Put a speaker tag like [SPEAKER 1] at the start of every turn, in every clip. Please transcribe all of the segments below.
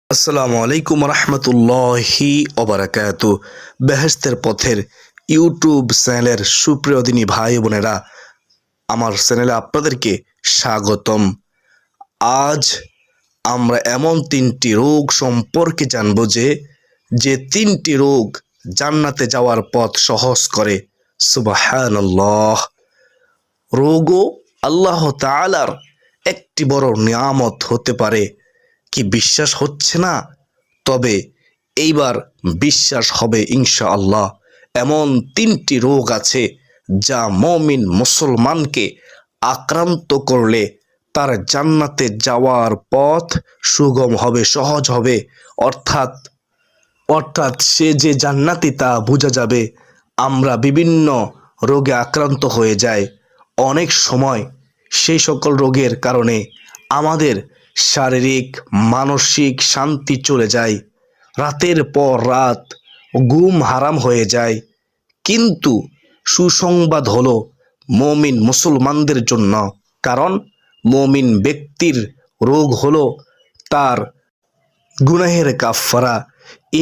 [SPEAKER 1] আসসালামু আলাইকুম রহমতুল্লাহি ওবারাকাতু। বেহেশতের পথের ইউটিউব চ্যানেলের সুপ্রিয় দিনী ভাই বোনেরা, আমার চ্যানেলে আপনাদেরকে স্বাগতম। আজ আমরা এমন তিনটি রোগ সম্পর্কে জানব যে তিনটি রোগ জান্নাতে যাওয়ার পথ সহজ করে। সুবহানাল্লাহ। রোগও আল্লাহ তাআলার একটি বড় নিয়ামত হতে পারে। কি বিশ্বাস হচ্ছে না? তবে এইবার বিশ্বাস হবে ইনশাআল্লাহ। এমন তিনটি রোগ আছে যা মুমিন মুসলমানকে আক্রান্ত করলে তার জান্নাতে যাওয়ার পথ সুগম হবে, সহজ হবে। অর্থাৎ অর্থাৎ সে যে জান্নাতি তা বোঝা যাবে। আমরা বিভিন্ন রোগে আক্রান্ত হয়ে যাই। অনেক সময় সেই সকল রোগের কারণে আমাদের শারীরিক মানসিক শান্তি চলে যায়, রাতের পর রাত ঘুম হারাম হয়ে যায়। কিন্তু সুসংবাদ হলো মুমিন মুসলমানদের জন্য, কারণ মুমিন ব্যক্তির রোগ হলো তার গুনাহের কাফফারা।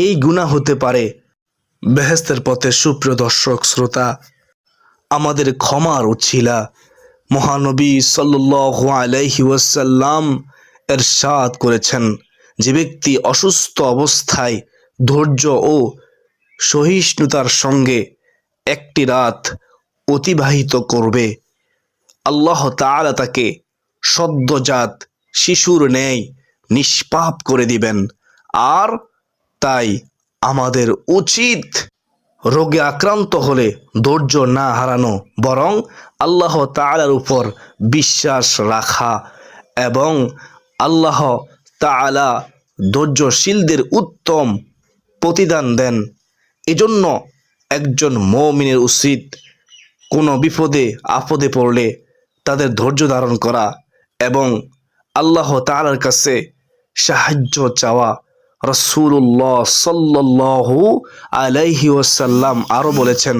[SPEAKER 1] এই গুনাহ হতে পারে বেহেশতের পথে। সুপ্রিয় দর্শক শ্রোতা, আমাদের ক্ষমার উছিলা মহানবী সাল্লাল্লাহু আলাইহি ওয়াসাল্লাম ইরশাদ করেছেন, যে ব্যক্তি অসুস্থ অবস্থায় ধৈর্য ও সহিষ্ণুতার সঙ্গে একটি রাত অতিবাহিত করবে, আল্লাহ তাআলা তাকে সদ্যজাত শিশুর ন্যায় নিষ্পাপ করে দিবেন। আর তাই আমাদের উচিত রোগে আক্রান্ত হলে ধৈর্য না হারানো, বরং আল্লাহ তাআলার উপর বিশ্বাস রাখা। এবং আল্লাহ তাআলা ধৈর্যশীলদের উত্তম প্রতিদান দেন। এজন্য একজন মুমিনের উচিত কোনো বিপদে আপদে পড়লে তাদের ধৈর্য ধারণ করা এবং আল্লাহ তাআলার কাছে সাহায্য চাওয়া। রাসূলুল্লাহ সাল্লাল্লাহু আলাইহি ওয়াসাল্লাম আরও বলেছেন,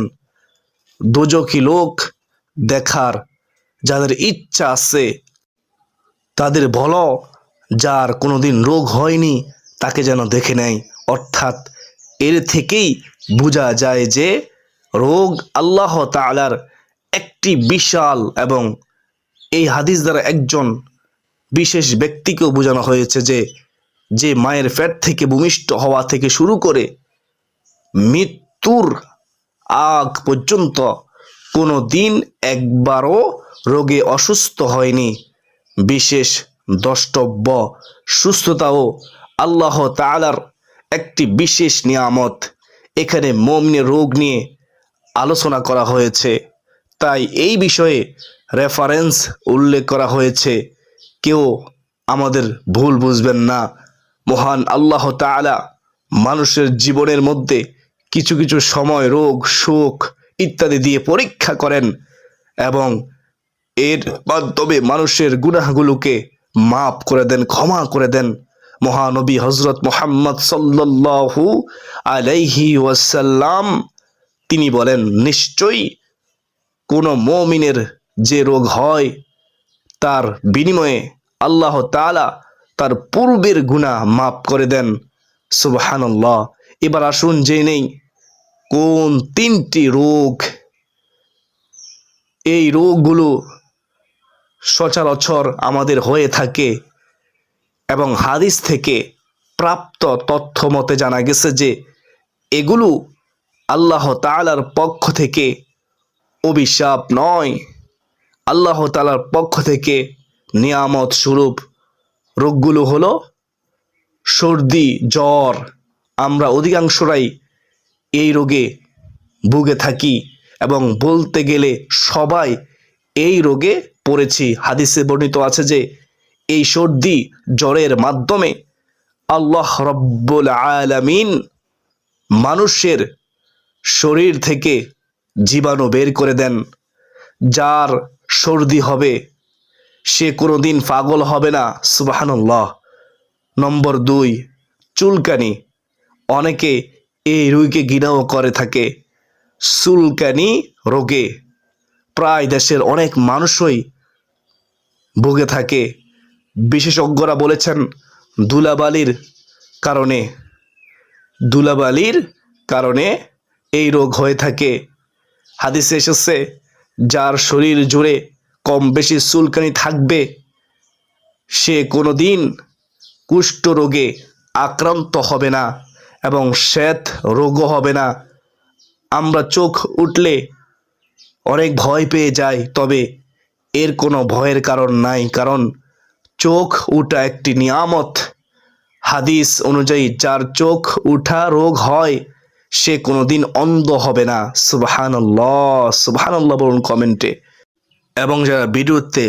[SPEAKER 1] দোজখী লোক দেখার যাদের ইচ্ছা আছে তাদের বলো, যার কোনোদিন রোগ হয়নি তাকে যেন দেখে নেয়। অর্থাৎ এর থেকেই বোঝা যায় যে রোগ আল্লাহ তাআলার একটি বিশাল, এবং এই হাদিস দ্বারা একজন বিশেষ ব্যক্তিকেও বোঝানো হয়েছে যে মায়ের পেট থেকে ভূমিষ্ঠ হওয়া থেকে শুরু করে মৃত্যুর আগ পর্যন্ত কোনো দিন একবারও রোগে অসুস্থ হয়নি। বিশেষ দ্রষ্টব্য সুস্থতাও আল্লাহ তাআলার একটি বিশেষ নিয়ামত। এখানে মুমিনের রোগ নিয়ে আলোচনা করা হয়েছে, তাই এই বিষয়ে রেফারেন্স উল্লেখ করা হয়েছে। কেউ আমাদের ভুল বুঝবেন না। মহান আল্লাহ তাআলা মানুষের জীবনের মধ্যে কিছু কিছু সময় রোগ শোক ইত্যাদি দিয়ে পরীক্ষা করেন এবং এর মাধ্যমে মানুষের গুনাহগুলোকে মাফ করে দেন, ক্ষমা করে দেন। মহানবী হযরত মুহাম্মদ সাল্লাল্লাহু আলাইহি ওয়াসাল্লাম তিনি বলেন, নিশ্চয়ই কোনো মুমিনের যে রোগ হয় তার বিনিময়ে আল্লাহ তাআলা তার পূর্বের গুনাহ মাফ করে দেন। সুবহানাল্লাহ। এবার আসুন জেনে নেই কোন তিনটি রোগ। এই রোগগুলো সচরাচর আমাদের হয়ে থাকে এবং হাদিস থেকে প্রাপ্ত তথ্য মতে জানা গেছে যে এগুলো আল্লাহ তাআলার পক্ষ থেকে অভিশাপ নয়, আল্লাহ তাআলার পক্ষ থেকে নিয়ামত স্বরূপ। রোগগুলো হলো সর্দি জ্বর। আমরা অধিকাংশরাই এই রোগে ভুগে থাকি এবং বলতে গেলে সবাই এই রোগে পড়েছি। হাদিসে বর্ণিত আছে যে এই সর্দি জ্বরের মাধ্যমে আল্লাহ রব্বুল আলামিন মানুষের শরীর থেকে জীবাণু বের করে দেন। যার সর্দি হবে সে কোনোদিন পাগল হবে না। সুবহানাল্লাহ। নম্বর 2, চুলকানি। অনেকে এই রোগকে ঘৃণাও করে থাকে। চুলকানি রোগে প্রায় দেশের অনেক মানুষই ভুগে থাকে। বিশেষজ্ঞরা বলেছেন ধুলাবালির কারণে, ধুলাবালির কারণে এই রোগ হয়ে থাকে। হাদিসে এসেছে, যার শরীর জুড়ে কম বেশি চুলকানি থাকবে সে কোনোদিন কুষ্ঠ রোগে আক্রান্ত হবে না এবং শ্বেত রোগও হবে না। আমরা চোখ উঠলে অনেক ভয় পেয়ে যাই, তবে এর কোনো ভয়ের কারণ নাই, কারণ চোখ উঠা একটি নিয়ামত। হাদিস অনুযায়ী যার চোখ উঠা রোগ হয় সে কোনোদিন অন্ধ হবে না। সুবহানাল্লাহ, সুবহানাল্লাহ বলুন কমেন্টে। এবং যারা ভিডিওতে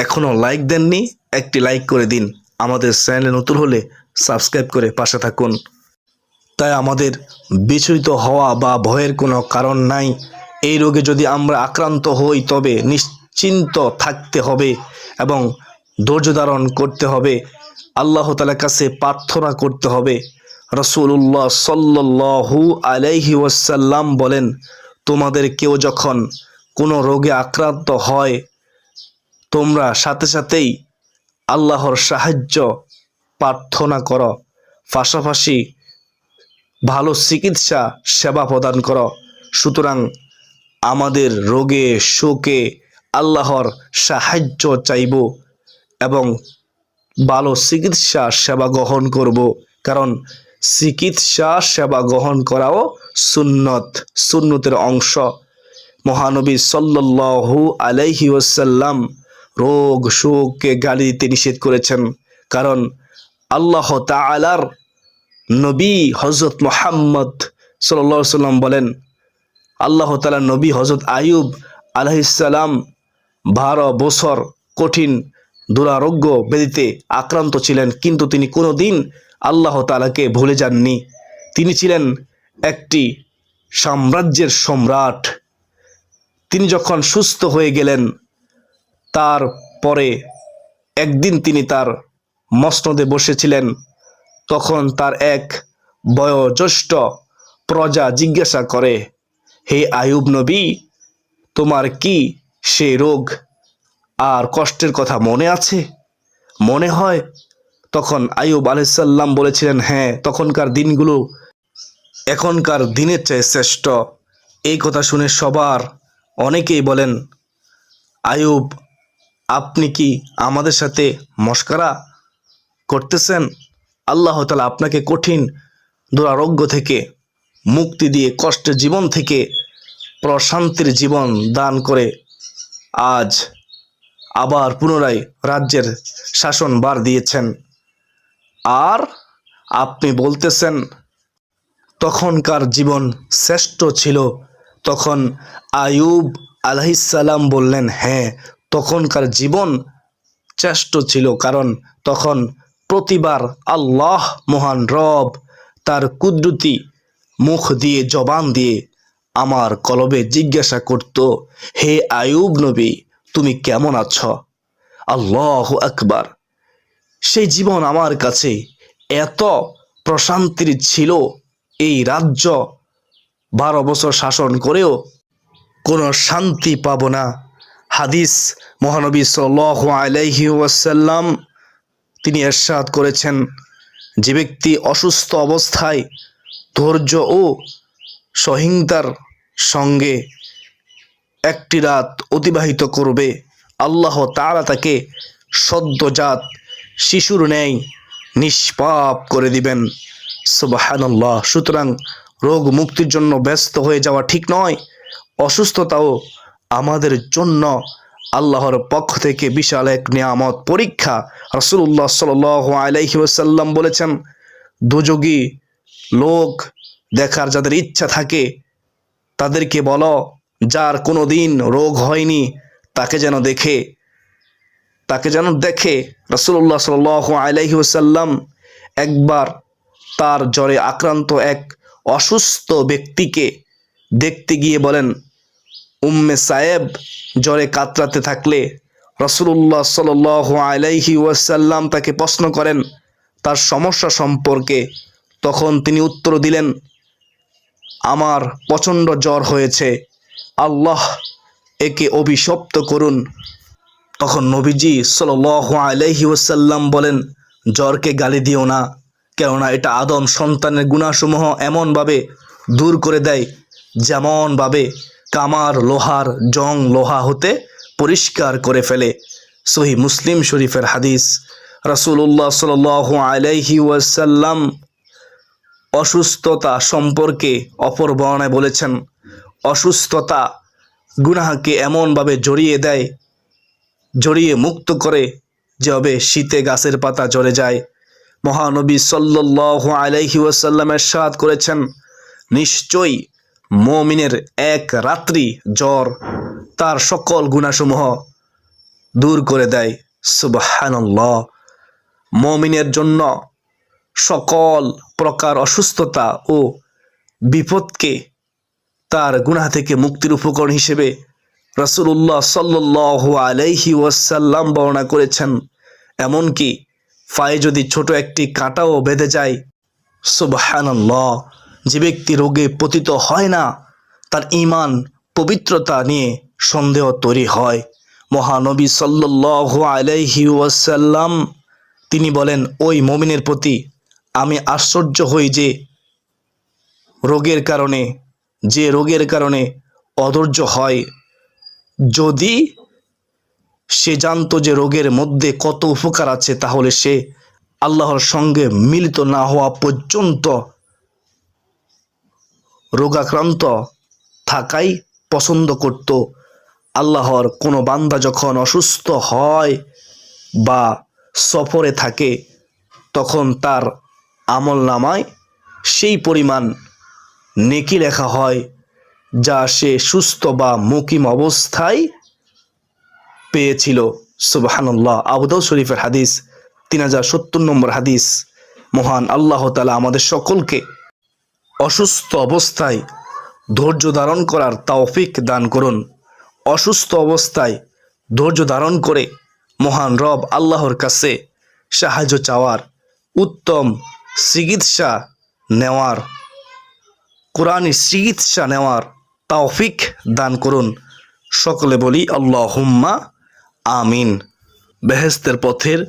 [SPEAKER 1] এখনও লাইক দেননি একটি লাইক করে দিন। আমাদের চ্যানেলে নতুন হলে সাবস্ক্রাইব করে পাশে থাকুন। তাই আমাদের বিচলিত হওয়া বা ভয়ের কোনো কারণ নাই। এই রোগে যদি আমরা আক্রান্ত হই তবে নিশ্চিন্ত থাকতে হবে এবং ধৈর্য ধারণ করতে হবে, আল্লাহ তাআলার কাছে প্রার্থনা করতে হবে। রাসূলুল্লাহ সাল্লাল্লাহু আলাইহি ওয়াসাল্লাম বলেন, তোমাদের কেউ যখন কোনো রোগে আক্রান্ত হয় তোমরা সাথে সাথেই আল্লাহর সাহায্য প্রার্থনা করো, পাশাপাশি ভালো চিকিৎসা সেবা প্রদান করো। সুতরাং আমাদের রোগে শোকে আল্লাহর সাহায্য চাইব এবং ভালো চিকিৎসা সেবা গ্রহণ করব, কারণ চিকিৎসা সেবা গ্রহণ করাও সুন্নতের অংশ। মহানবী সাল্লাল্লাহু আলাইহি ওয়াসাল্লাম রোগ শোককে গালি দিতে নিষেধ করেছেন, কারণ আল্লাহ তাআলার নবী হযরত মুহাম্মদ সাল্লাল্লাহু আলাইহি ওয়াসাল্লাম বলেন, আল্লাহ তাআলার নবী হযরত আইয়ুব আলাইহিস সালাম 12 বছর কঠিন দুরারোগ্য ব্যাধিতে আক্রান্ত ছিলেন, কিন্তু তিনি কোনোদিন আল্লাহ তাআলাকে ভুলে যাননি। তিনি ছিলেন একটি সাম্রাজ্যের সম্রাট। তিনি যখন সুস্থ হয়ে গেলেন তারপরে একদিন তিনি তার মসনদে বসেছিলেন, তখন তার এক বয়োজ্যেষ্ঠ প্রজা জিজ্ঞাসা করে, হে আইয়ুব নবী, তোমার কি সেই রোগ আর কষ্টের কথা মনে আছে? মনে হয়? তখন আইয়ুব আলাইহিস সালাম বলেছিলেন, হ্যাঁ, তখনকার দিনগুলো এখনকার দিনের চেয়ে শ্রেষ্ঠ। এই কথা শুনে সবার অনেকেই বলেন, আইয়ুব, আপনি কি আমাদের সাথে মশকরা করতেছেন? আল্লাহ তাআলা আপনাকে কঠিন দুরারোগ্য থেকে মুক্তি দিয়ে কষ্টের জীবন থেকে প্রশান্তির জীবন দান করে আজ আবার পুনরায় রাজ্যের শাসনভার দিয়েছেন, আর আপনি বলতেছেন তখনকার জীবন শ্রেষ্ঠ ছিল। তখন আইয়ুব আলাইহিস সালাম বললেন, হ্যাঁ, তখনকার জীবন শ্রেষ্ঠ ছিল, কারণ তখন প্রতিবার আল্লাহ মহান রব তার কুদরতি মুখ দিয়ে জবান দিয়ে আমার কলবে জিজ্ঞাসা করত, হে আইয়ুব নবী, তুমি কেমন আছো? আল্লাহু আকবার। সেই জীবন আমার কাছে এত প্রশান্তির ছিল, এই রাজ্য 12 বছর শাসন করেও কোনো শান্তি পাব না। হাদিস মহানবী সাল্লাল্লাহু আলাইহি ওয়াসাল্লাম তিনি ইরশাদ করেছেন, যে ব্যক্তি অসুস্থ অবস্থায় ধৈর্য ও সহিংতার সঙ্গে একটি রাত অতিবাহিত করবে, আল্লাহ তাআলা তাকে সদ্যজাত শিশুর ন্যায় নিষ্পাপ করে দিবেন। সুবহানাল্লাহ। সুতরাং রোগ মুক্তির জন্য ব্যস্ত হয়ে যাওয়া ঠিক নয়। অসুস্থতাও আমাদের জন্য আল্লাহর পক্ষ থেকে বিশাল এক নিয়ামত, পরীক্ষা। রাসূলুল্লাহ সাল্লাল্লাহু আলাইহি ওয়াসাল্লাম বলেছেন, দুযোগী লোক দেখার যাদের ইচ্ছা থাকে তাদেরকে বলো, যার কোনো দিন রোগ হয়নি তাকে যেন দেখে। রাসূলুল্লাহ সাল্লাল্লাহু আলাইহি ওয়াসাল্লাম একবার তার জ্বরে আক্রান্ত এক অসুস্থ ব্যক্তিকে দেখতে গিয়ে বলেন, উম্মে সায়েব জ্বরে কাতরাতে থাকলে রাসূলুল্লাহ সাল্লাল্লাহু আলাইহি ওয়াসাল্লাম তাকে প্রশ্ন করেন তার সমস্যা সম্পর্কে। তখন তিনি উত্তর দিলেন, আমার প্রচণ্ড জ্বর হয়েছে, আল্লাহ একে অভিশপ্ত করুন। তখন নবীজি সাল্লাল্লাহু আলাইহি ওয়াসাল্লাম বলেন, জ্বরকে গালি দিও না, কেননা এটা আদম সন্তানের গুনাহসমূহ এমনভাবে দূর করে দেয় যেমনভাবে কামার লোহার জং লোহা হতে পরিষ্কার করে ফেলে। সহিহ মুসলিম শরীফের হাদিস। রাসূলুল্লাহ সাল্লাল্লাহু আলাইহি ওয়াসাল্লাম অসুস্থতা সম্পর্কে অপর বর্ণনায় বলেছেন, অসুস্থতা গুনাহকে এমনভাবে জড়িয়ে মুক্ত করে যেভাবে শীতে গাছের পাতা ঝরে যায়। মহানবী সাল্লাল্লাহু আলাইহি ওয়াসাল্লাম ইরশাদ করেছেন, নিশ্চয়ই মুমিনের এক রাত্রি জ্বর তার সকল গুনাহসমূহ দূর করে দেয়। সুবহানাল্লাহ। মুমিনের জন্য সকল প্রকার অসুস্থতা ও বিপদকে তার গুনাহ থেকে মুক্তির উপকরণ হিসেবে রাসূলুল্লাহ সাল্লাল্লাহু আলাইহি ওয়াসাল্লাম বর্ণনা করেছেন। এমনকি পায়ে যদি ছোট একটি কাঁটাও বেঁধে যায়, সুবহানাল্লাহ, যে ব্যক্তি রোগে পতিত হয় না তার ঈমান পবিত্রতা নিয়ে সন্দেহ তৈরি হয়। মহানবী সাল্লাল্লাহু আলাইহি ওয়াসাল্লাম তিনি বলেন, ওই মুমিনের প্রতি আমি আশ্চর্য হই যে রোগের কারণে অধৈর্য হয়। যদি সে জানতো যে রোগের মধ্যে কত উপকার আছে তাহলে সে আল্লাহর সঙ্গে মিলিত না হওয়া পর্যন্ত রোগাক্রান্ত থাকাই পছন্দ করত। আল্লাহর কোনো বান্দা যখন অসুস্থ হয় বা সফরে থাকে তখন তার আমলনামায় সেই পরিমাণ নেকি লেখা হয় যা সে সুস্থ বা মুকিম অবস্থায় পেয়েছিল। সুবহানাল্লাহ। আবু দাউদ শরীফের হাদিস 3070 নম্বর হাদিস। মহান আল্লাহ তাআলা আমাদের সকলকে অসুস্থ অবস্থায় ধৈর্য ধারণ করার তৌফিক দান করুন। অসুস্থ অবস্থায় ধৈর্য ধারণ করে মহান রব আল্লাহর কাছে সাহায্য চাওয়ার, উত্তম চিকিৎসা নেওয়ার, কোরআনী চিকিৎসা নেওয়ার তৌফিক দান করুন। সকলে বলি আল্লাহুম্মা আমিন। বেহেশতের পথের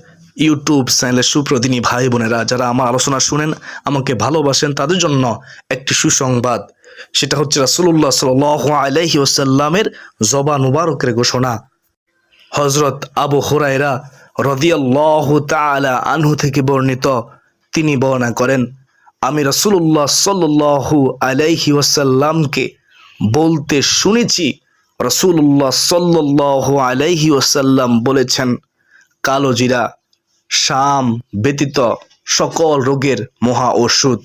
[SPEAKER 1] ইউটিউব চ্যানেলের সুপ্রদিনী ভাই বোনেরা, যারা আমার আলোচনা শুনেন, আমাকে ভালোবাসেন, তাদের জন্য একটি সুসংবাদ। সেটা হচ্ছে রাসূলুল্লাহ সাল্লাল্লাহু আলাইহি ওয়াসাল্লামের জবান মুবারকের ঘোষণা। হযরত আবু হুরায়রা রাদিয়াল্লাহু তাআলা আনহু থেকে বর্ণিত, তিনি বর্ণনা করেন, আমি রাসূলুল্লাহ সাল্লাল্লাহু আলাইহি ওয়াসাল্লামকে বলতে শুনেছি, রাসূলুল্লাহ সাল্লাল্লাহু আলাইহি ওয়াসাল্লাম বলেছেন, কালোজিরা শাম ব্যতীত সকল রোগের মহা ঔষধ।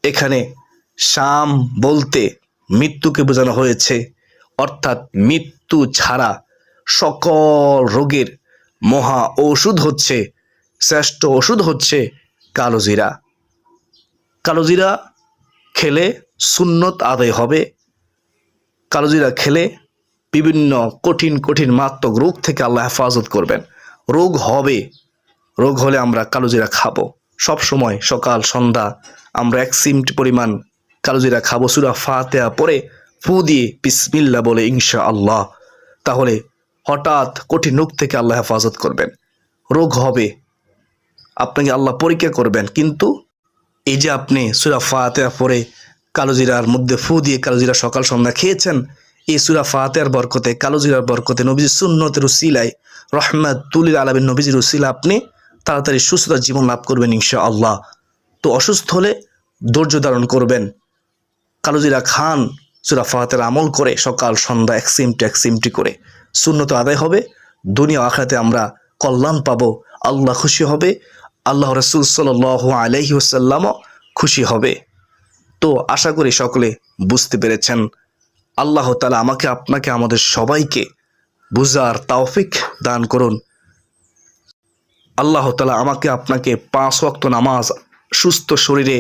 [SPEAKER 1] এখানে শাম বলতে মৃত্যুকে বোঝানো হয়েছে, অর্থাৎ মৃত্যু ছাড়া সকল রোগের মহা ঔষধ হচ্ছে, শ্রেষ্ঠ ওষুধ হচ্ছে কালোজিরা। কালোজিরা খেলে সুন্নত আদায় হবে। কালোজিরা খেলে বিভিন্ন কঠিন মারাত্মক রোগ থেকে আল্লাহ হেফাজত করবেন। রোগ হলে আমরা কালোজিরা খাবো। সব সময় সকাল সন্ধ্যা আমরা 1 চিমটি পরিমাণ কালোজিরা খাবো, সূরা ফাতিহা পড়ে ফু দিয়ে বিসমিল্লাহ বলে ইনশাআল্লাহ। তাহলে হঠাৎ কঠিন রোগ থেকে আল্লাহ হেফাজত করবেন। রোগ হবে, আপনাকে আল্লাহ পরীক্ষা করবেন, কিন্তু এই যে আপনি সূরা ফাতিহা পড়ে কালোজিরার মধ্যে ফু দিয়ে কালোজিরা সকাল সন্ধ্যা খেয়েছেন, এই সূরা ফাতিহার বরকতে, কালোজিরার বরকতে, নবীজির সুন্নতের উসিলায়, রহমাতুল লিল আলামিন নবীজির উসিলায় আপনি তাড়াতাড়ি সুস্থতার জীবন লাভ করবেন ইনশাআল্লাহ। তো অসুস্থ হলে ধৈর্য ধারণ করবেন, কালোজিরা খান, সূরা ফাতিহার আমল করে সকাল সন্ধ্যা 1 চিমটি করে সুন্নত আদায় হবে। দুনিয়া আখিরাতে আমরা কল্যাণ পাবো, আল্লাহ খুশি হবে, আল্লাহ রাসূল সাল্লাল্লাহু আলাইহি ওয়াসাল্লামও খুশি হবে। তো আশা করি সকলে বুঝতে পেরেছেন। আল্লাহ তাআলা আমাকে, আপনাকে, আমাদের সবাইকে বুঝার তৌফিক দান করুন। আল্লাহ তাআলা আমাকে, আপনাকে 5 ওয়াক্ত নামাজ সুস্থ শরীরে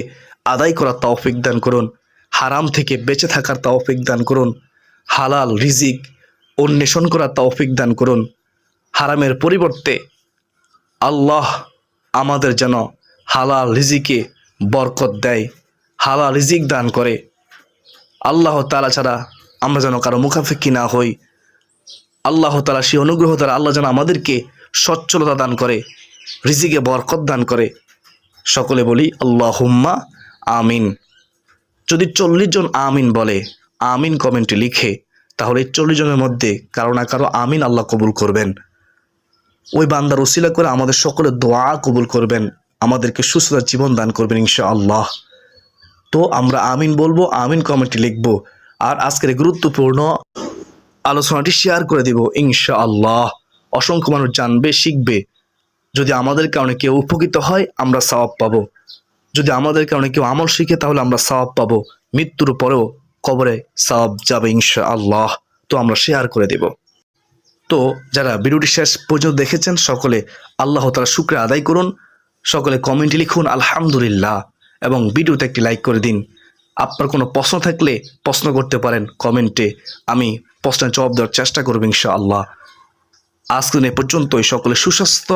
[SPEAKER 1] আদায় করার তৌফিক দান করুন। হারাম থেকে বেঁচে থাকার তৌফিক দান করুন। হালাল রিজিক অন্বেষণ করার তৌফিক দান করুন। হারামের পরিবর্তে আল্লাহ আমাদের যেন হালাল রিজিকে বরকত দেয়, হালাল রিজিক দান করে। আল্লাহ তাআলা ছাড়া আমরা যেন কারো মুখাপেক্ষী না হই। আল্লাহ তাআলা সেই অনুগ্রহ দ্বারা আল্লাহ যেন আমাদেরকে সচ্ছলতা দান করে, রিজিকে বরকত দান করে। সকলে বলি আল্লাহুম্মা আমিন। যদি 40 জন আমিন বলে, আমিন কমেন্টে লিখে, তাহলে এই 40 জনের মধ্যে কারো না কারো আমিন আল্লাহ কবুল করবেন। ওই বান্দার উসিলা করে আমাদের সকলের দোয়া কবুল করবেন, আমাদেরকে সুস্থতার জীবন দান করবেন ইনশাআল্লাহ। তো আমরা আমিন বলবো, আমিন কমেন্টে লিখবো, আর আজকের গুরুত্বপূর্ণ আলোচনাটি শেয়ার করে দিব ইনশাআল্লাহ। অসংখ্য মানুষ জানবে, শিখবে। যদি আমাদের কারণে কেউ উপকৃত হয় আমরা সওয়াব পাবো, যদি আমাদের কারণে কেউ আমল শিখে তাহলে আমরা সওয়াব পাবো, মৃত্যুর পরেও কবরে সওয়াব যাবে ইনশাআল্লাহ। তো আমরা শেয়ার করে দেব। তো যারা ভিডিওটি শেষ পর্যন্ত দেখেছেন সকলে আল্লাহ তাআলার শুকরিয়া আদায় করুন, সকলে কমেন্টে লিখুন আলহামদুলিল্লাহ, এবং ভিডিওতে একটি লাইক করে দিন। আপনার কোনো প্রশ্ন থাকলে প্রশ্ন করতে পারেন কমেন্টে, আমি প্রশ্নের জবাব দেওয়ার চেষ্টা করব ইনশাআল্লাহ। আজকে এ পর্যন্তই, সকলে সুস্বাস্থ্য